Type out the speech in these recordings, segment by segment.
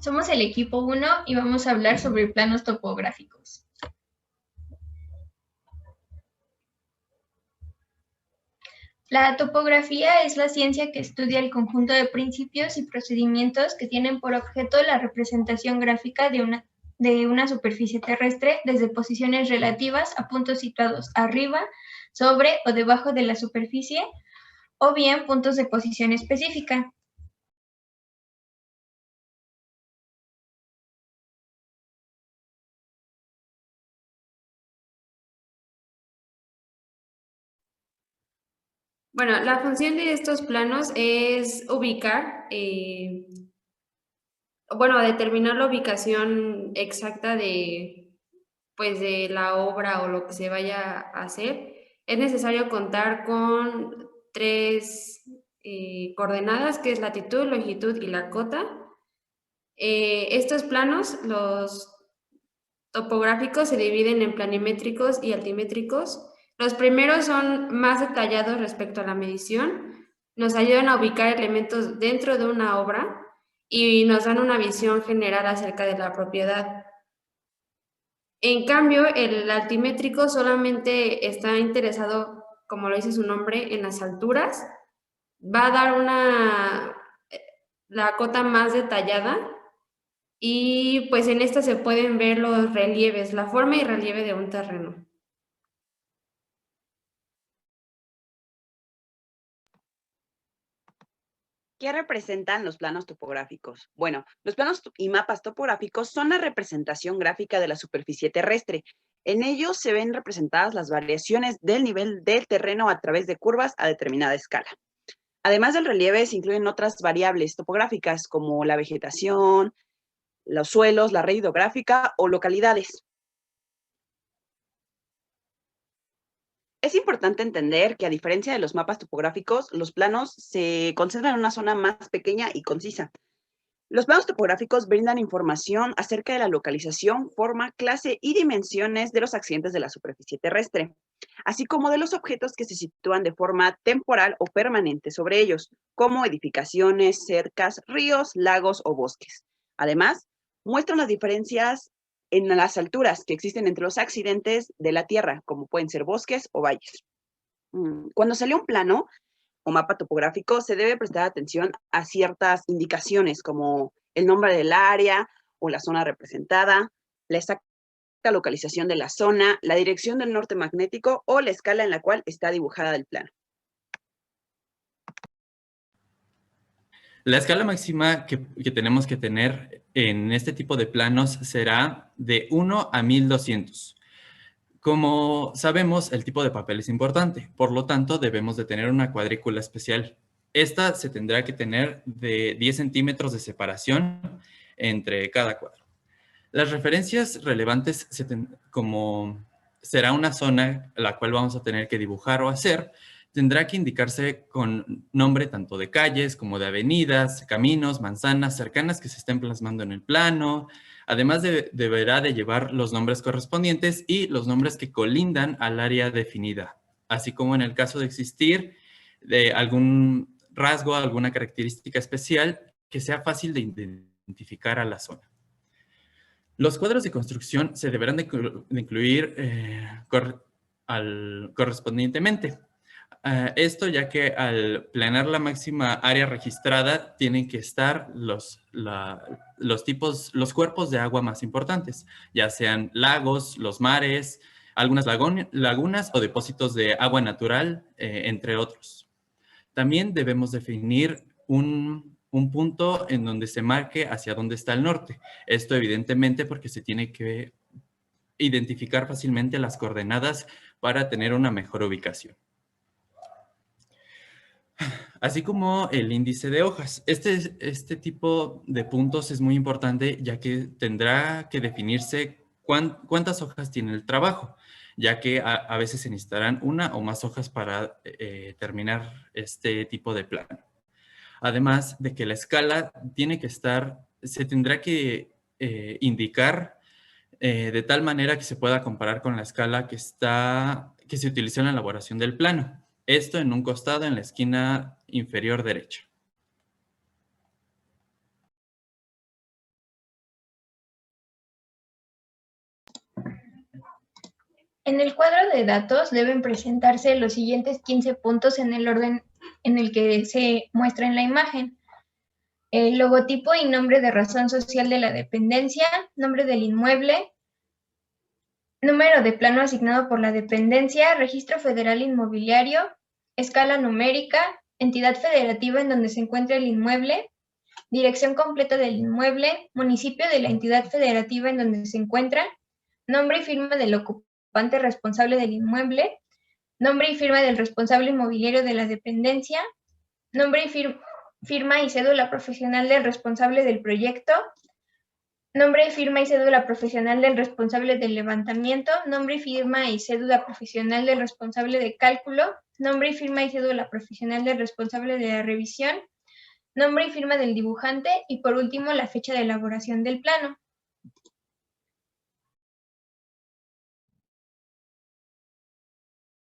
Somos el equipo 1 y vamos a hablar sobre planos topográficos. La topografía es la ciencia que estudia el conjunto de principios y procedimientos que tienen por objeto la representación gráfica de una superficie terrestre desde posiciones relativas a puntos situados arriba, sobre o debajo de la superficie, o bien puntos de posición específica. Bueno, la función de estos planos es ubicar, determinar la ubicación exacta pues, de la obra o lo que se vaya a hacer. Es necesario contar con tres coordenadas, que es latitud, longitud y la cota. Estos planos, los topográficos, se dividen en planimétricos y altimétricos. Los primeros son más detallados respecto a la medición, nos ayudan a ubicar elementos dentro de una obra y nos dan una visión general acerca de la propiedad. En cambio, el altimétrico solamente está interesado, como lo dice su nombre, en las alturas. Va a dar la cota más detallada y pues en esta se pueden ver los relieves, la forma y relieve de un terreno. ¿Qué representan los planos topográficos? Bueno, los planos y mapas topográficos son la representación gráfica de la superficie terrestre. En ellos se ven representadas las variaciones del nivel del terreno a través de curvas a determinada escala. Además del relieve, se incluyen otras variables topográficas como la vegetación, los suelos, la red hidrográfica o localidades. Es importante entender que, a diferencia de los mapas topográficos, los planos se concentran en una zona más pequeña y concisa. Los planos topográficos brindan información acerca de la localización, forma, clase y dimensiones de los accidentes de la superficie terrestre, así como de los objetos que se sitúan de forma temporal o permanente sobre ellos, como edificaciones, cercas, ríos, lagos o bosques. Además, muestran las diferencias en las alturas que existen entre los accidentes de la Tierra, como pueden ser bosques o valles. Cuando sale un plano o mapa topográfico, se debe prestar atención a ciertas indicaciones, como el nombre del área o la zona representada, la exacta localización de la zona, la dirección del norte magnético o la escala en la cual está dibujada el plano. La escala máxima que tenemos que tener en este tipo de planos será de 1 a 1200. Como sabemos, el tipo de papel es importante, por lo tanto debemos de tener una cuadrícula especial. Esta se tendrá que tener de 10 centímetros de separación entre cada cuadro. Las referencias relevantes, como será una zona la cual vamos a tener que dibujar o hacer, tendrá que indicarse con nombre tanto de calles como de avenidas, caminos, manzanas cercanas que se estén plasmando en el plano. Además, deberá de llevar los nombres correspondientes y los nombres que colindan al área definida, así como en el caso de existir de algún rasgo, alguna característica especial que sea fácil de identificar a la zona. Los cuadros de construcción se deberán de incluir correspondientemente. Esto ya que al planear la máxima área registrada tienen que estar los cuerpos de agua más importantes, ya sean lagos, los mares, algunas lagunas o depósitos de agua natural, entre otros. También debemos definir un punto en donde se marque hacia dónde está el norte. Esto evidentemente porque se tiene que identificar fácilmente las coordenadas para tener una mejor ubicación. Así como el índice de hojas. Este tipo de puntos es muy importante ya que tendrá que definirse cuántas hojas tiene el trabajo, ya que a veces se necesitarán una o más hojas para terminar este tipo de plano. Además de que la escala se tendrá que indicar de tal manera que se pueda comparar con la escala que se utilizó en la elaboración del plano. Esto en un costado en la esquina inferior derecha. En el cuadro de datos deben presentarse los siguientes 15 puntos en el orden en el que se muestra en la imagen. El logotipo y nombre de razón social de la dependencia, nombre del inmueble, número de plano asignado por la dependencia, registro federal inmobiliario, escala numérica, entidad federativa en donde se encuentra el inmueble, dirección completa del inmueble, municipio de la entidad federativa en donde se encuentra, nombre y firma del ocupante responsable del inmueble, nombre y firma del responsable inmobiliario de la dependencia, nombre y firma y cédula profesional del responsable del proyecto, nombre y firma y cédula profesional del responsable del levantamiento, nombre y firma y cédula profesional del responsable de cálculo, nombre y firma y cédula profesional del responsable de la revisión, nombre y firma del dibujante y por último la fecha de elaboración del plano.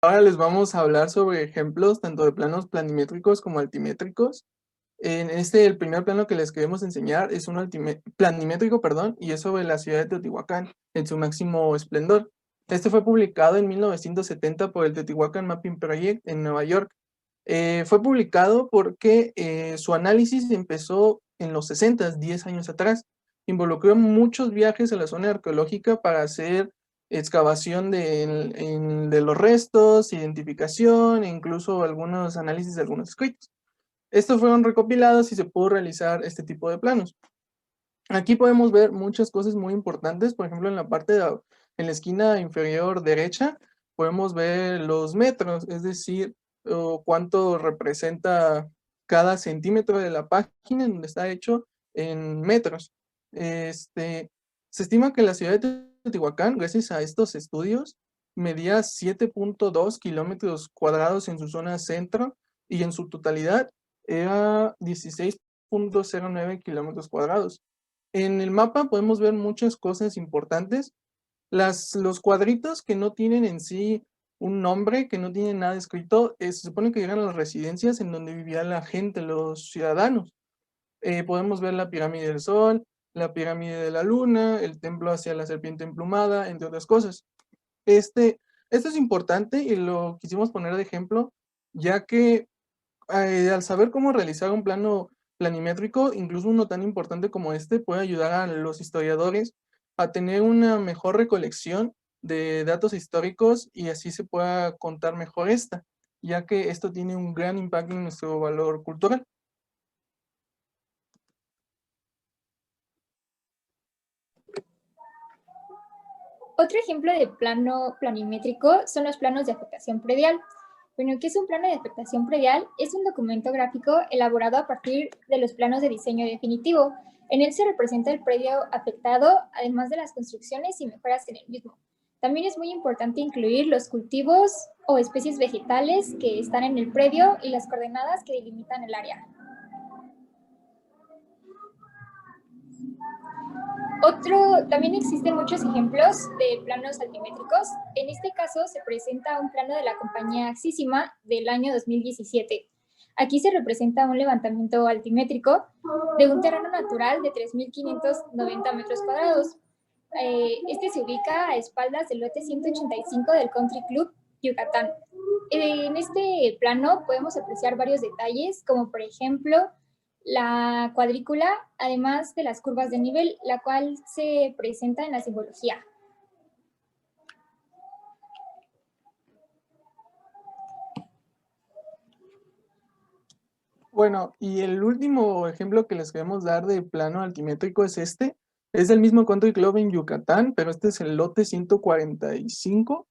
Ahora les vamos a hablar sobre ejemplos tanto de planos planimétricos como altimétricos. El primer plano que les queremos enseñar es un planimétrico, y es sobre la ciudad de Teotihuacán en su máximo esplendor. Este fue publicado en 1970 por el Teotihuacán Mapping Project en Nueva York. Fue publicado porque su análisis empezó en los 60, 10 años atrás. Involucró muchos viajes a la zona arqueológica para hacer excavación de los restos, identificación e incluso algunos análisis de algunos escritos. Estos fueron recopilados y se pudo realizar este tipo de planos. Aquí podemos ver muchas cosas muy importantes. Por ejemplo, en la esquina inferior derecha podemos ver los metros, es decir, cuánto representa cada centímetro de la página en donde está hecho en metros. Se estima que la ciudad de Teotihuacán, gracias a estos estudios, medía 7.2 kilómetros cuadrados en su zona centro y en su totalidad era 16.09 kilómetros cuadrados. En el mapa podemos ver muchas cosas importantes. Los cuadritos que no tienen en sí un nombre, que no tienen nada escrito, se supone que llegan a las residencias en donde vivía la gente, los ciudadanos. Podemos ver la pirámide del Sol, la pirámide de la Luna, el templo hacia la serpiente emplumada, entre otras cosas. Esto es importante y lo quisimos poner de ejemplo, ya que al saber cómo realizar un plano planimétrico, incluso uno tan importante como este, puede ayudar a los historiadores a tener una mejor recolección de datos históricos y así se pueda contar mejor ya que esto tiene un gran impacto en nuestro valor cultural. Otro ejemplo de plano planimétrico son los planos de afectación predial. Bueno, ¿qué es un plano de afectación predial? Es un documento gráfico elaborado a partir de los planos de diseño definitivo. En él se representa el predio afectado, además de las construcciones y mejoras en el mismo. También es muy importante incluir los cultivos o especies vegetales que están en el predio y las coordenadas que delimitan el área. También existen muchos ejemplos de planos altimétricos. En este caso se presenta un plano de la compañía Axísima del año 2017. Aquí se representa un levantamiento altimétrico de un terreno natural de 3.590 metros cuadrados. Este se ubica a espaldas del lote 185 del Country Club Yucatán. En este plano podemos apreciar varios detalles, como por ejemplo la cuadrícula, además de las curvas de nivel, la cual se presenta en la simbología. Bueno, y el último ejemplo que les queremos dar de plano altimétrico es este. Es del mismo Country Club en Yucatán, pero este es el lote 145.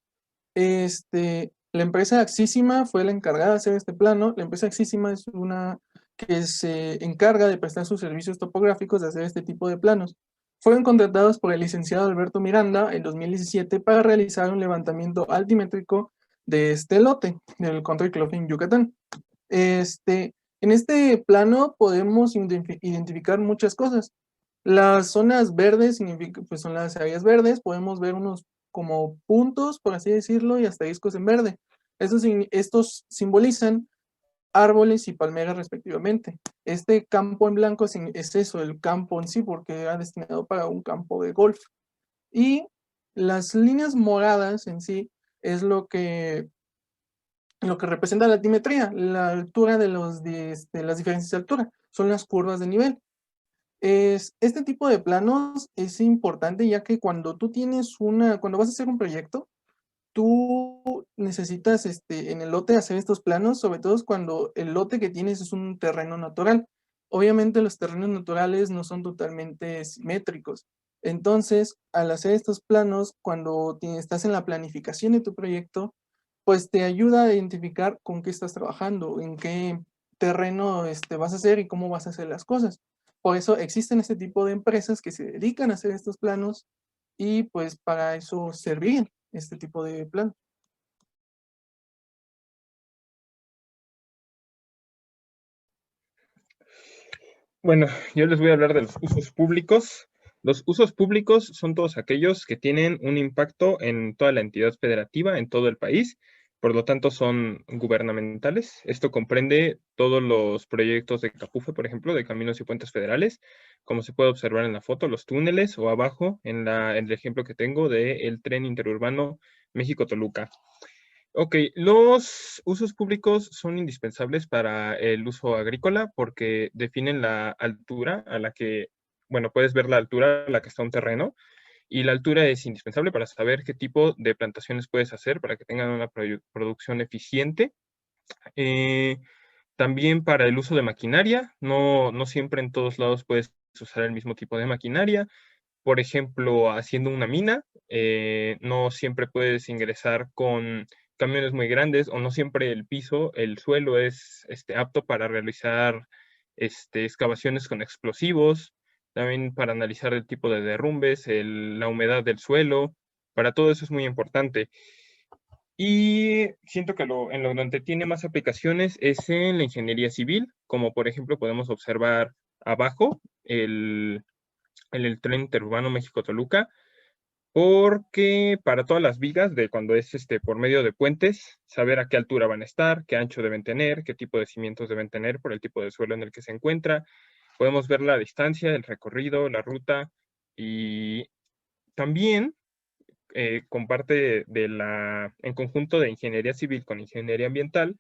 La empresa Axísima fue la encargada de hacer este plano. La empresa Axísima es una que se encarga de prestar sus servicios topográficos de hacer este tipo de planos. Fueron contratados por el licenciado Alberto Miranda en 2017 para realizar un levantamiento altimétrico de este lote del Country Club en Yucatán. En este plano podemos identificar muchas cosas. Las zonas verdes pues son las áreas verdes. Podemos ver unos como puntos, por así decirlo, y asteriscos en verde. Estos simbolizan árboles y palmeras respectivamente. Este campo en blanco es eso, el campo en sí, porque era destinado para un campo de golf. Y las líneas moradas en sí es lo que representa la altimetría, la altura de las diferencias de altura, son las curvas de nivel. Este tipo de planos es importante ya que cuando cuando vas a hacer un proyecto, tú necesitas en el lote hacer estos planos, sobre todo cuando el lote que tienes es un terreno natural. Obviamente los terrenos naturales no son totalmente simétricos. Entonces, al hacer estos planos, cuando estás en la planificación de tu proyecto, pues te ayuda a identificar con qué estás trabajando, en qué terreno vas a hacer y cómo vas a hacer las cosas. Por eso existen este tipo de empresas que se dedican a hacer estos planos y pues para eso servirían este tipo de plan. Bueno, yo les voy a hablar de los usos públicos. Los usos públicos son todos aquellos que tienen un impacto en toda la entidad federativa, en todo el país, por lo tanto son gubernamentales. Esto comprende todos los proyectos de CAPUFE, por ejemplo, de caminos y puentes federales, como se puede observar en la foto, los túneles o abajo en el ejemplo que tengo del tren interurbano México-Toluca. Ok, los usos públicos son indispensables para el uso agrícola porque definen la altura a la que, bueno, puedes ver la altura a la que está un terreno y la altura es indispensable para saber qué tipo de plantaciones puedes hacer para que tengan una producción eficiente. También para el uso de maquinaria, no siempre en todos lados puedes usar el mismo tipo de maquinaria. Por ejemplo, haciendo una mina, no siempre puedes ingresar con camiones muy grandes o no siempre el suelo es apto para realizar excavaciones con explosivos, también para analizar el tipo de derrumbes, la humedad del suelo, para todo eso es muy importante. Y siento que en lo donde tiene más aplicaciones es en la ingeniería civil, como por ejemplo podemos observar abajo en el tren interurbano México-Toluca, porque para todas las vigas de cuando es por medio de puentes, saber a qué altura van a estar, qué ancho deben tener, qué tipo de cimientos deben tener por el tipo de suelo en el que se encuentra. Podemos ver la distancia, el recorrido, la ruta y también comparte en conjunto de ingeniería civil con ingeniería ambiental,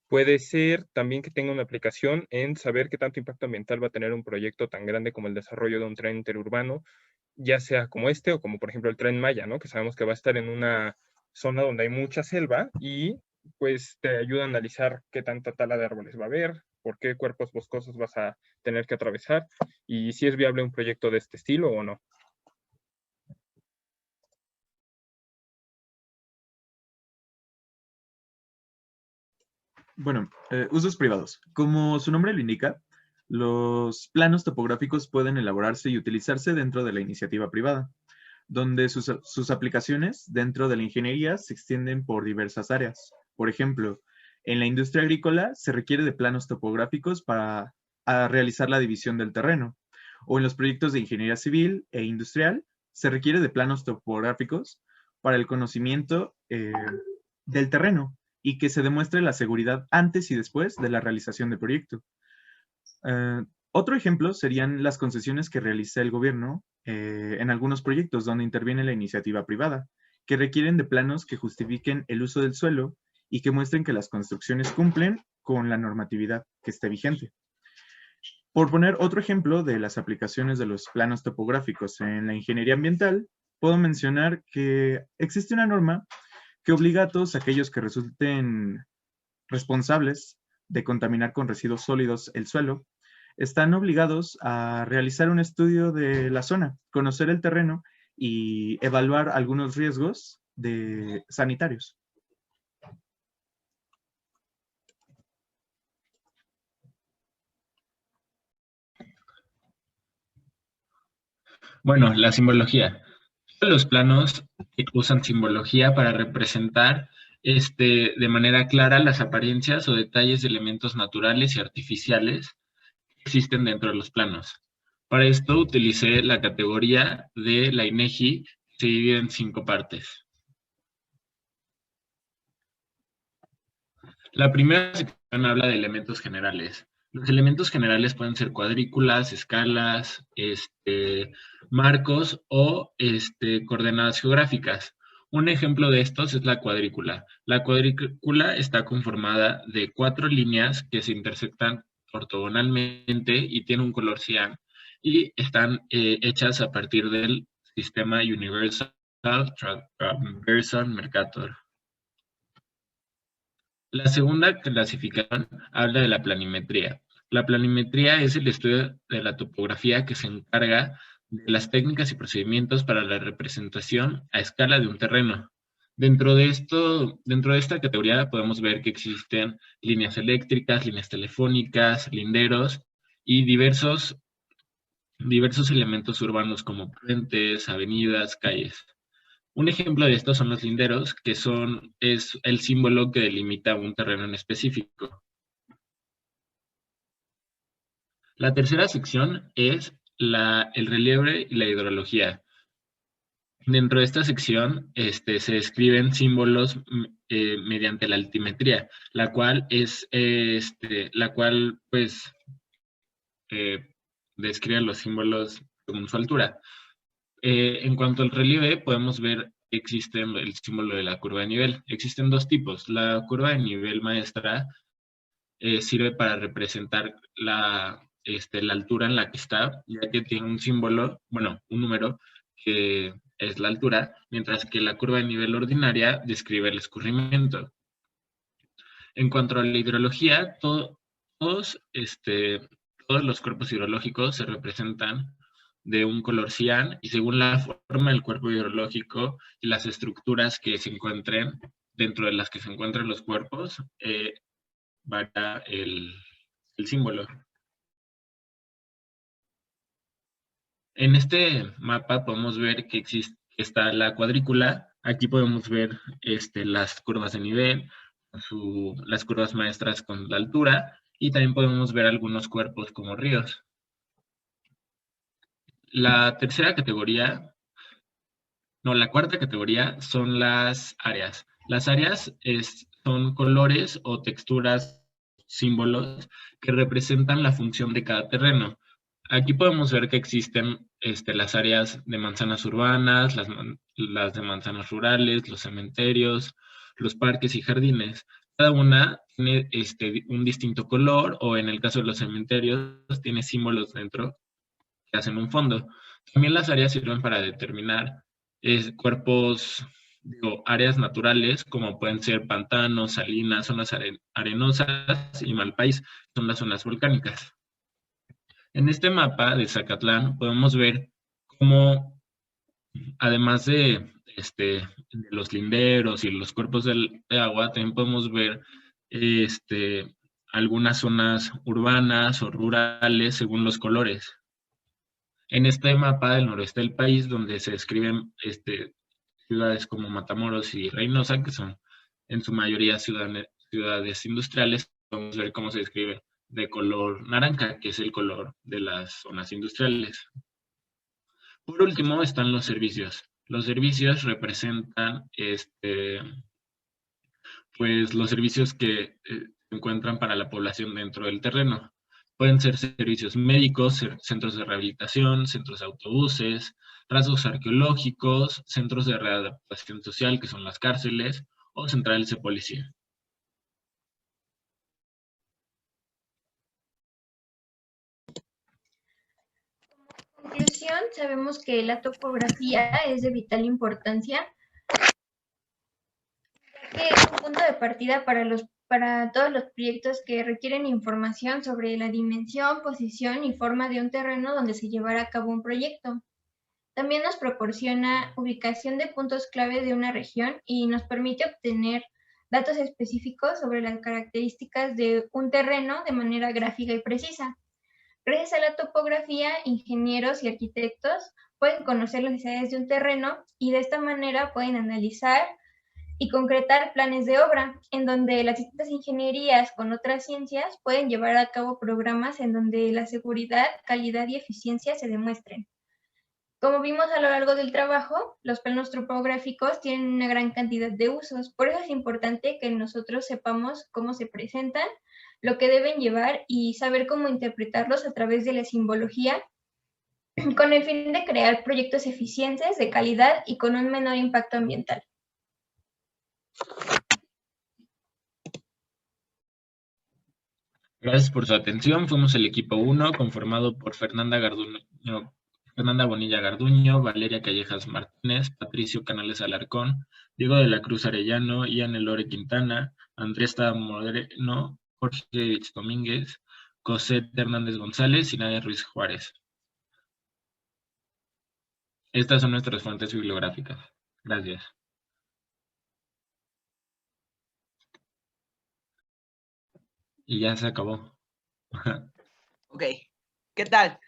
puede ser también que tenga una aplicación en saber qué tanto impacto ambiental va a tener un proyecto tan grande como el desarrollo de un tren interurbano, ya sea como o como por ejemplo el Tren Maya, ¿no? Que sabemos que va a estar en una zona donde hay mucha selva y pues te ayuda a analizar qué tanta tala de árboles va a haber, por qué cuerpos boscosos vas a tener que atravesar y si es viable un proyecto de este estilo o no. Bueno, usos privados. Como su nombre lo indica, los planos topográficos pueden elaborarse y utilizarse dentro de la iniciativa privada, donde sus aplicaciones dentro de la ingeniería se extienden por diversas áreas. Por ejemplo, en la industria agrícola se requiere de planos topográficos para realizar la división del terreno, o en los proyectos de ingeniería civil e industrial se requiere de planos topográficos para el conocimiento del terreno y que se demuestre la seguridad antes y después de la realización del proyecto. Otro ejemplo serían las concesiones que realiza el gobierno en algunos proyectos donde interviene la iniciativa privada, que requieren de planos que justifiquen el uso del suelo y que muestren que las construcciones cumplen con la normatividad que esté vigente. Por poner otro ejemplo de las aplicaciones de los planos topográficos en la ingeniería ambiental, puedo mencionar que existe una norma que obliga a todos aquellos que resulten responsables de contaminar con residuos sólidos el suelo, están obligados a realizar un estudio de la zona, conocer el terreno y evaluar algunos riesgos sanitarios. Bueno, la simbología. Los planos usan simbología para representar de manera clara las apariencias o detalles de elementos naturales y artificiales que existen dentro de los planos. Para esto utilicé la categoría de la INEGI, que se divide en 5 partes. La primera sección habla de elementos generales. Los elementos generales pueden ser cuadrículas, escalas, marcos o coordenadas geográficas. Un ejemplo de estos es la cuadrícula. La cuadrícula está conformada de 4 líneas que se intersectan ortogonalmente y tiene un color cian, y están hechas a partir del sistema Universal Transversal Mercator. La segunda clasificación habla de la planimetría. La planimetría es el estudio de la topografía que se encarga de las técnicas y procedimientos para la representación a escala de un terreno. Dentro de esta categoría podemos ver que existen líneas eléctricas, líneas telefónicas, linderos y diversos elementos urbanos como puentes, avenidas, calles. Un ejemplo de estos son los linderos, que es el símbolo que delimita un terreno en específico. La tercera sección es el relieve y la hidrología. Dentro de esta sección se describen símbolos mediante la altimetría, la cual describe los símbolos según su altura. En cuanto al relieve, podemos ver que existe el símbolo de la curva de nivel. Existen dos tipos. La curva de nivel maestra sirve para representar la altura en la que está, ya que tiene un símbolo, bueno, un número que es la altura, mientras que la curva de nivel ordinaria describe el escurrimiento. En cuanto a la hidrología, todos los cuerpos hidrológicos se representan de un color cian, y según la forma del cuerpo hidrológico y las estructuras que se encuentren, dentro de las que se encuentran los cuerpos, varía el símbolo. En este mapa podemos ver que está la cuadrícula. Aquí podemos ver las curvas de nivel, las curvas maestras con la altura, y también podemos ver algunos cuerpos como ríos. La cuarta categoría son las áreas. Las áreas son colores o texturas, símbolos que representan la función de cada terreno. Aquí podemos ver que existen las áreas de manzanas urbanas, las de manzanas rurales, los cementerios, los parques y jardines. Cada una tiene un distinto color, o en el caso de los cementerios, tiene símbolos dentro que hacen un fondo. También las áreas sirven para determinar áreas naturales, como pueden ser pantanos, salinas, zonas arenosas, y Malpais son las zonas volcánicas. En este mapa de Zacatlán podemos ver cómo, además de los linderos y los cuerpos de agua, también podemos ver algunas zonas urbanas o rurales según los colores. En este mapa del noroeste del país, donde se describen ciudades como Matamoros y Reynosa, que son en su mayoría ciudades industriales, podemos ver cómo se describe de color naranja, que es el color de las zonas industriales. Por último están los servicios. Los servicios representan los servicios que se encuentran para la población dentro del terreno. Pueden ser servicios médicos, centros de rehabilitación, centros de autobuses, rasgos arqueológicos, centros de readaptación social, que son las cárceles, o centrales de policía. En conclusión, sabemos que la topografía es de vital importancia, ya que es un punto de partida para todos los proyectos que requieren información sobre la dimensión, posición y forma de un terreno donde se llevará a cabo un proyecto. También nos proporciona ubicación de puntos clave de una región y nos permite obtener datos específicos sobre las características de un terreno de manera gráfica y precisa. Gracias a la topografía, ingenieros y arquitectos pueden conocer las necesidades de un terreno, y de esta manera pueden analizar y concretar planes de obra, en donde las distintas ingenierías con otras ciencias pueden llevar a cabo programas en donde la seguridad, calidad y eficiencia se demuestren. Como vimos a lo largo del trabajo, los planos topográficos tienen una gran cantidad de usos. Por eso es importante que nosotros sepamos cómo se presentan, lo que deben llevar y saber cómo interpretarlos a través de la simbología, con el fin de crear proyectos eficientes, de calidad y con un menor impacto ambiental. Gracias por su atención. Fuimos el equipo 1, conformado por Fernanda Bonilla Garduño, Valeria Callejas Martínez, Patricio Canales Alarcón, Diego de la Cruz Arellano, Ian Elore Quintana, Andrés Tada Moreno, Jorge Vich Domínguez, Cosette Hernández González y Nadia Ruiz Juárez. Estas son nuestras fuentes bibliográficas. Gracias. Y ya se acabó. Ok, ¿qué tal?